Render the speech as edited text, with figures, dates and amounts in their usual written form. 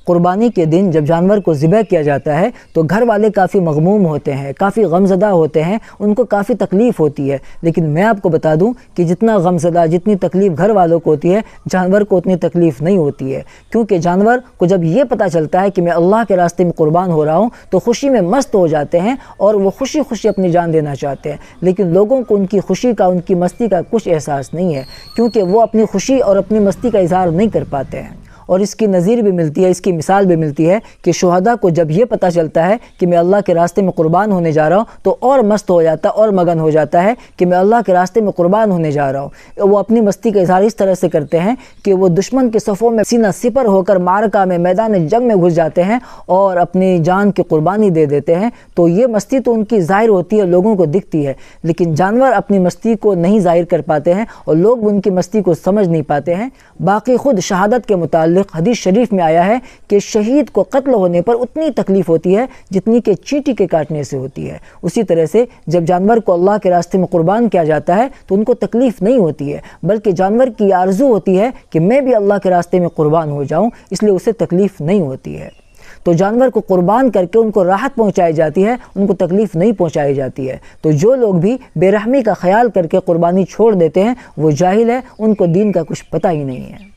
قربانی کے دن جب جانور کو ذبح کیا جاتا ہے تو گھر والے کافی مغموم ہوتے ہیں، کافی غمزدہ ہوتے ہیں، ان کو کافی تکلیف ہوتی ہے، لیکن میں آپ کو بتا دوں کہ جتنا غمزدہ، جتنی تکلیف گھر والوں کو ہوتی ہے، جانور کو اتنی تکلیف نہیں ہوتی ہے، کیونکہ جانور کو جب یہ پتہ چلتا ہے کہ میں اللہ کے راستے میں قربان ہو رہا ہوں تو خوشی میں مست ہو جاتے ہیں اور وہ خوشی خوشی اپنی جان دینا چاہتے ہیں، لیکن لوگوں کو ان کی خوشی کا، ان کی مستی کا کچھ احساس نہیں ہے، کیونکہ وہ اپنی خوشی اور اپنی مستی کا اظہار نہیں کر پاتے ہیں۔ اور اس کی نظیر بھی ملتی ہے، اس کی مثال بھی ملتی ہے کہ شہداء کو جب یہ پتہ چلتا ہے کہ میں اللہ کے راستے میں قربان ہونے جا رہا ہوں تو اور مست ہو جاتا اور مگن ہو جاتا ہے کہ میں اللہ کے راستے میں قربان ہونے جا رہا ہوں۔ وہ اپنی مستی کا اظہار اس طرح سے کرتے ہیں کہ وہ دشمن کے صفوں میں سینہ سپر ہو کر معرکہ میں، میدان جنگ میں گھس جاتے ہیں اور اپنی جان کی قربانی دے دیتے ہیں۔ تو یہ مستی تو ان کی ظاہر ہوتی ہے، لوگوں کو دکھتی ہے، لیکن جانور اپنی مستی کو نہیں ظاہر کر پاتے ہیں اور لوگ ان کی مستی کو سمجھ نہیں پاتے ہیں۔ باقی خود شہادت کے متعلق حدیث شریف میں آیا ہے کہ شہید کو قتل ہونے پر اتنی تکلیف ہوتی ہے جتنی کہ چینٹی کے کاٹنے سے ہوتی ہے۔ اسی طرح سے جب جانور کو اللہ کے راستے میں قربان کیا جاتا ہے تو ان کو تکلیف نہیں ہوتی ہے، بلکہ جانور کی آرزو ہوتی ہے کہ میں بھی اللہ کے راستے میں قربان ہو جاؤں، اس لیے اسے تکلیف نہیں ہوتی ہے۔ تو جانور کو قربان کر کے ان کو راحت پہنچائی جاتی ہے، ان کو تکلیف نہیں پہنچائی جاتی ہے۔ تو جو لوگ بھی بے رحمی کا خیال کر کے قربانی چھوڑ دیتے ہیں وہ جاہل ہے، ان کو دین کا کچھ پتہ ہی نہیں ہے۔